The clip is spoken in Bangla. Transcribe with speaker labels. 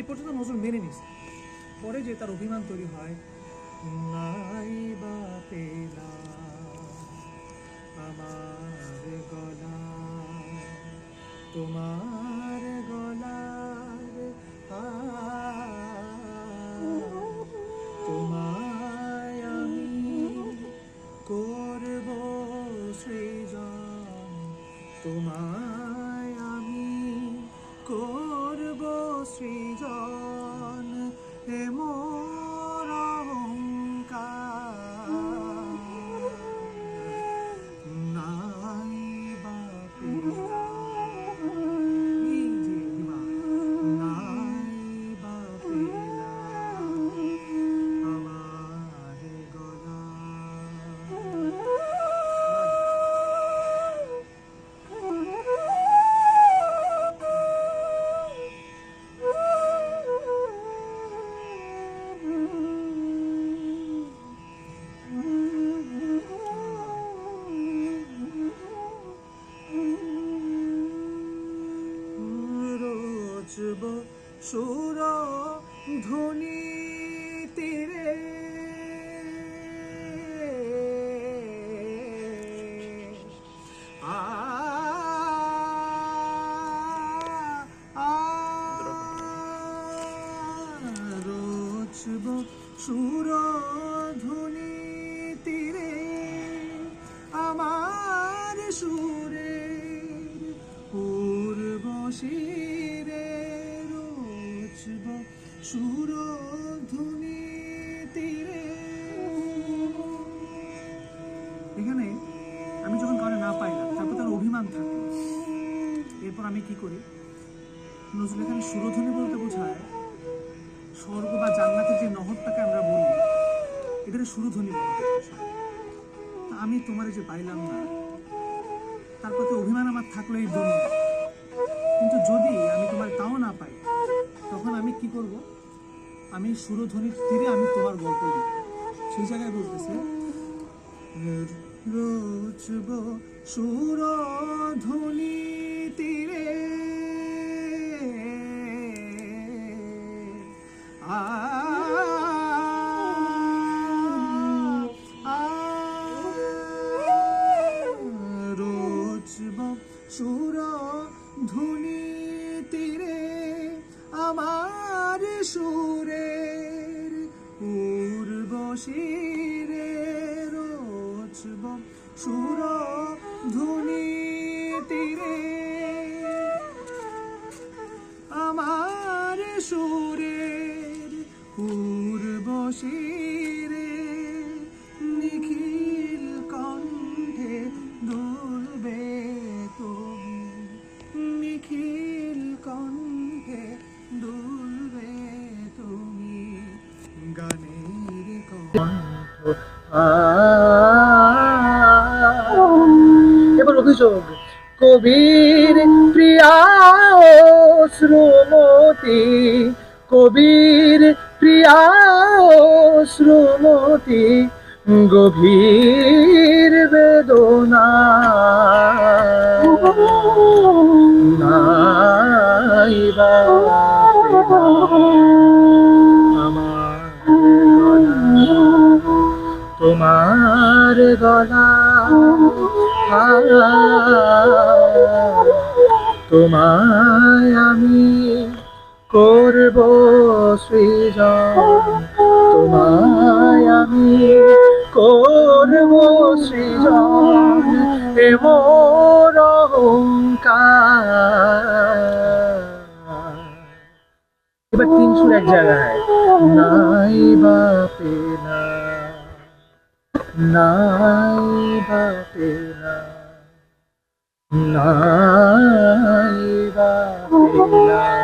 Speaker 1: পর্যন্ত নজরুল মেনে নিস। পরে যে তার অভিমান তৈরি হয়, নাই বা পেলাম আমার গলা তোমার গলার তোমায় আমি করব সৃজন, তোমায় আমি করব সৃজন, হে মোর অহংকার, নাই বা পেলাম, এই যে অভিমান, নাই বা পেলাম আমার গলা। রোজব সুর ধ্বনি তীরে, আ আ রোজব সুর ধ্বনি তীরে, আমার সুরের পূর্ব শিরে রোজব সুর ধ্বনি তীরে। এখানে আমি যখন কারণে না পাইলাম, তারপর তার অভিমান থাকলো, এরপর আমি কি করি, নজরুল এখানে সুরধ্বনি বলতে বোঝায় স্বর্গ বা জান্নাতের যে নহরটাকে আমরা বলি, এটাকে সুরধ্বনি বলা হয়। তা আমি তোমার যে পাইলাম না, তার প্রতি অভিমান আমার থাকলো এই দুনিয়া, কিন্তু যদি আমি তোমার তাও না পাই, তখন আমি কি করব, আমি সুরধ্বনির তীরে আমি তোমার গল্প লিখব। সেই জায়গায় বলতেছে, রোজব সুরধ্বনি তীরে, আ রোজব সুর ধ্বনি তীরে, আমার সুরের পূর্ব শিরে রোজব সুর ধ্বনি তীরে, আমার সুরের পূর্ব শিরে, নিখিল কণ্ঠে দুলবে তুমি, নিখিল কণ্ঠে দুলবে তুমি, গানের কণ্ঠ। এবার অভিযোগ, কবির প্রিয়া শ্রুমতি, কবির প্রিয়া শ্রুমতি, গভীর বেদনা নাই বা আমার গলা, তোমার গলা, তোমায় আমি করব সৃজন, তোমায় আমি করব সৃজন, এ মোর অহংকার। এবার তিন সুর এক জায়গায়, নাই বা পেলাম, নাই বা পেলাম, নাই বা পেলাম